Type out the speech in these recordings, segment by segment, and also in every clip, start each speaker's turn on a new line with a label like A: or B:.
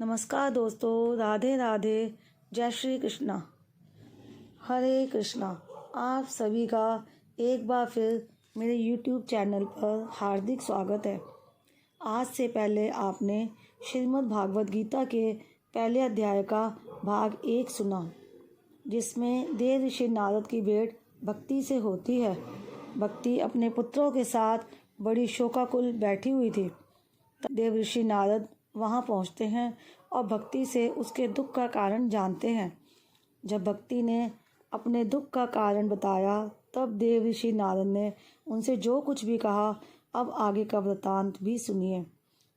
A: नमस्कार दोस्तों, राधे राधे, जय श्री कृष्णा, हरे कृष्णा। आप सभी का एक बार फिर मेरे YouTube चैनल पर हार्दिक स्वागत है। आज से पहले आपने श्रीमद् भागवत गीता के पहले अध्याय का भाग 1 सुना, जिसमें देव ऋषि नारद की भेंट भक्ति से होती है। भक्ति अपने पुत्रों के साथ बड़ी शोकाकुल बैठी हुई थी। देव ऋषि नारद वहाँ पहुँचते हैं और भक्ति से उसके दुख का कारण जानते हैं। जब भक्ति ने अपने दुख का कारण बताया, तब देव ऋषि नारद ने उनसे जो कुछ भी कहा, अब आगे का वृतांत भी सुनिए।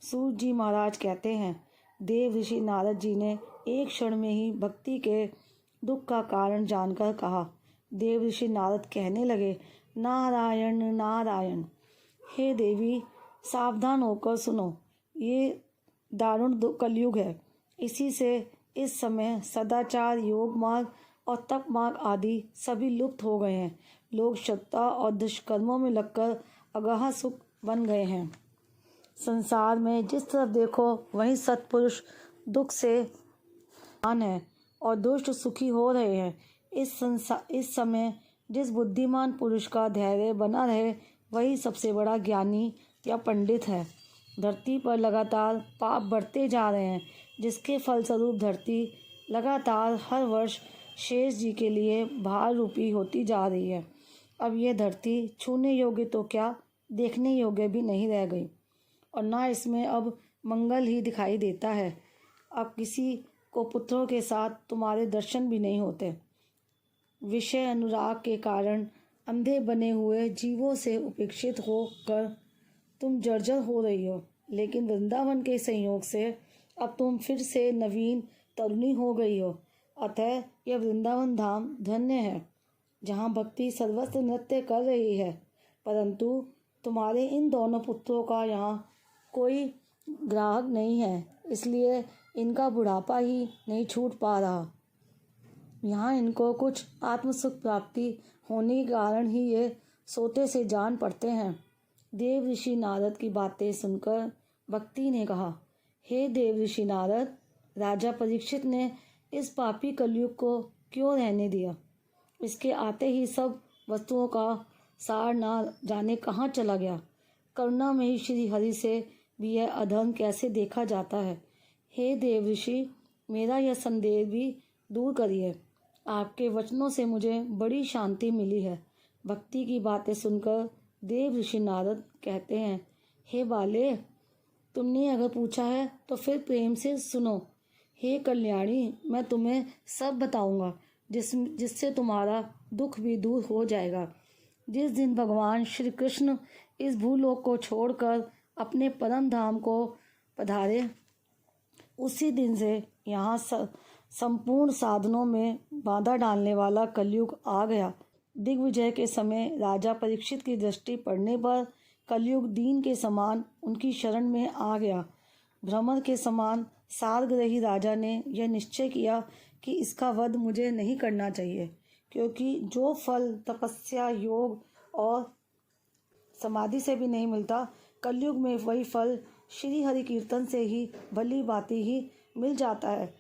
A: सूत जी महाराज कहते हैं, देव ऋषि नारद जी ने एक क्षण में ही भक्ति के दुख का कारण जानकर कहा। देव ऋषि नारद कहने लगे, नारायण नारायण। हे देवी, सावधान होकर सुनो, ये दारुण कलयुग है। इसी से इस समय सदाचार, योग मार्ग और तप मार्ग आदि सभी लुप्त हो गए हैं। लोग सत्ता और दुष्कर्मों में लगकर अगाह सुख बन गए हैं। संसार में जिस तरफ देखो वहीं सत्पुरुष दुख से आन है और दुष्ट सुखी हो रहे हैं। इस समय जिस बुद्धिमान पुरुष का धैर्य बना रहे, वही सबसे बड़ा ज्ञानी या पंडित है। धरती पर लगातार पाप बढ़ते जा रहे हैं, जिसके फलस्वरूप धरती लगातार हर वर्ष शेष जी के लिए भार रूपी होती जा रही है। अब यह धरती छूने योग्य तो क्या, देखने योग्य भी नहीं रह गई, और ना इसमें अब मंगल ही दिखाई देता है। अब किसी को पुत्रों के साथ तुम्हारे दर्शन भी नहीं होते। विषय अनुराग के कारण अंधे बने हुए जीवों से उपेक्षित होकर तुम जर्जर हो रही हो, लेकिन वृंदावन के संयोग से अब तुम फिर से नवीन तरुणी हो गई हो। अतः यह वृंदावन धाम धन्य है, जहाँ भक्ति सर्वस्व नृत्य कर रही है। परंतु तुम्हारे इन दोनों पुत्रों का यहाँ कोई ग्राहक नहीं है, इसलिए इनका बुढ़ापा ही नहीं छूट पा रहा। यहाँ इनको कुछ आत्मसुख प्राप्ति होने के कारण ही ये सोते से जान पड़ते हैं। देव ऋषि नारद की बातें सुनकर भक्ति ने कहा, हे देव ऋषि नारद, राजा परीक्षित ने इस पापी कलयुग को क्यों रहने दिया? इसके आते ही सब वस्तुओं का सार ना जाने कहाँ चला गया। करुणा में ही श्री हरि से भी यह अधर्म कैसे देखा जाता है। हे देव ऋषि, मेरा यह संदेह भी दूर करिए। आपके वचनों से मुझे बड़ी शांति मिली है। भक्ति की बातें सुनकर देव ऋषि नारद कहते हैं, हे बाले, तुमने अगर पूछा है तो फिर प्रेम से सुनो। हे कल्याणी, मैं तुम्हें सब बताऊंगा, जिससे तुम्हारा दुख भी दूर हो जाएगा। जिस दिन भगवान श्री कृष्ण इस भूलोक को छोड़कर अपने परम धाम को पधारे, उसी दिन से यहाँ संपूर्ण साधनों में बाधा डालने वाला कलयुग आ गया। दिग्विजय के समय राजा परीक्षित की दृष्टि पड़ने पर कलयुग दीन के समान उनकी शरण में आ गया। भ्रमर के समान सारग्रही राजा ने यह निश्चय किया कि इसका वध मुझे नहीं करना चाहिए, क्योंकि जो फल तपस्या, योग और समाधि से भी नहीं मिलता, कलयुग में वही फल श्री हरि कीर्तन से ही भली भांति ही मिल जाता है।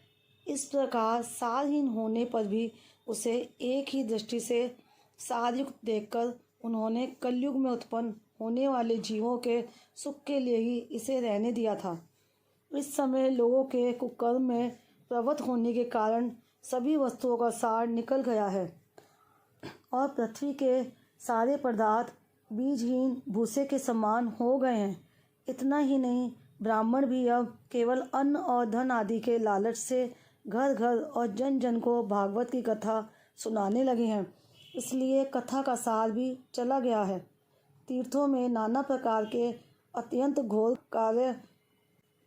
A: इस प्रकार सारहीन होने पर भी उसे एक ही दृष्टि से सारयुक्त देखकर उन्होंने कलयुग में उत्पन्न होने वाले जीवों के सुख के लिए ही इसे रहने दिया था। इस समय लोगों के कुकर्म में प्रवृत्त होने के कारण सभी वस्तुओं का सार निकल गया है और पृथ्वी के सारे पदार्थ बीजहीन भूसे के समान हो गए हैं। इतना ही नहीं, ब्राह्मण भी अब केवल अन्न और धन आदि के लालच से घर घर और जन जन को भागवत की कथा सुनाने लगे हैं। इसलिए कथा का सार भी चला गया है। तीर्थों में नाना प्रकार के अत्यंत घोर कार्य,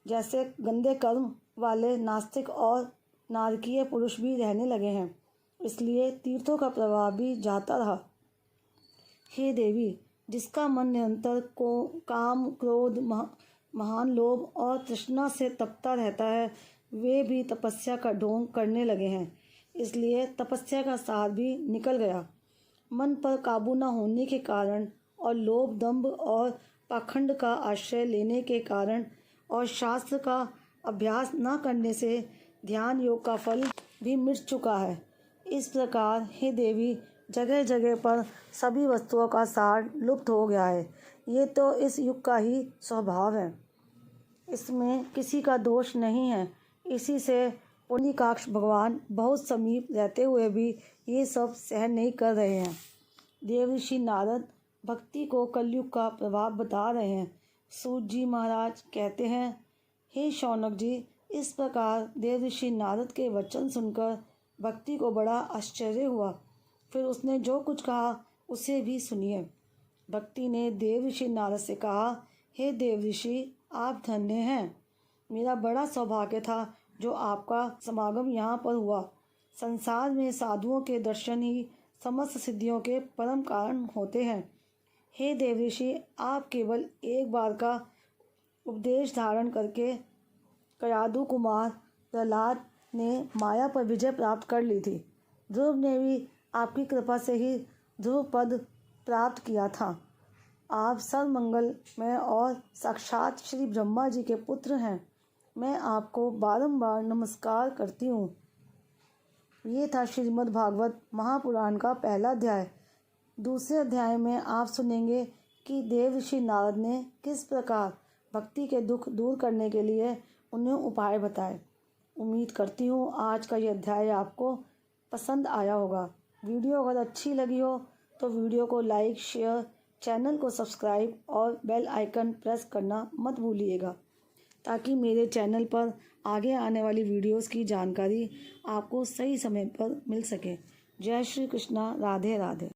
A: जैसे गंदे कर्म वाले नास्तिक और नारकीय पुरुष भी रहने लगे हैं। इसलिए तीर्थों का प्रभाव भी जाता रहा। हे देवी, जिसका मन निरंतर को काम, क्रोध, महान लोभ और तृष्णा से तपता रहता है, वे भी तपस्या का ढोंग करने लगे हैं। इसलिए तपस्या का सार भी निकल गया। मन पर काबू न होने के कारण और लोभ, दंभ और पाखंड का आश्रय लेने के कारण और शास्त्र का अभ्यास न करने से ध्यान योग का फल भी मिट चुका है। इस प्रकार हे देवी, जगह जगह पर सभी वस्तुओं का सार लुप्त हो गया है। ये तो इस युग का ही स्वभाव है, इसमें किसी का दोष नहीं है। इसी से पुंडरीकाक्ष भगवान बहुत समीप रहते हुए भी ये सब सहन नहीं कर रहे हैं। देवऋषि नारद भक्ति को कलयुग का प्रभाव बता रहे हैं। सूत जी महाराज कहते हैं, हे शौनक जी, इस प्रकार देवऋषि नारद के वचन सुनकर भक्ति को बड़ा आश्चर्य हुआ। फिर उसने जो कुछ कहा उसे भी सुनिए। भक्ति ने देवऋषि नारद से कहा, हे देवऋषि, आप धन्य हैं। मेरा बड़ा सौभाग्य था जो आपका समागम यहाँ पर हुआ। संसार में साधुओं के दर्शन ही समस्त सिद्धियों के परम कारण होते हैं। हे देवऋषि, आप केवल एक बार का उपदेश धारण करके कयाधु कुमार प्रहलाद ने माया पर विजय प्राप्त कर ली थी। ध्रुव ने भी आपकी कृपा से ही ध्रुव पद प्राप्त किया था। आप सर्वमंगल में और साक्षात श्री ब्रह्मा जी के पुत्र हैं। मैं आपको बारंबार नमस्कार करती हूँ। ये था श्रीमद् भागवत महापुराण का पहला अध्याय। दूसरे अध्याय में आप सुनेंगे कि देवऋषि नारद ने किस प्रकार भक्ति के दुख दूर करने के लिए उन्हें उपाय बताए। उम्मीद करती हूँ आज का ये अध्याय आपको पसंद आया होगा। वीडियो अगर अच्छी लगी हो तो वीडियो को लाइक, शेयर, चैनल को सब्सक्राइब और बेल आइकन प्रेस करना मत भूलिएगा, ताकि मेरे चैनल पर आगे आने वाली वीडियोस की जानकारी आपको सही समय पर मिल सके। जय श्री कृष्णा, राधे राधे।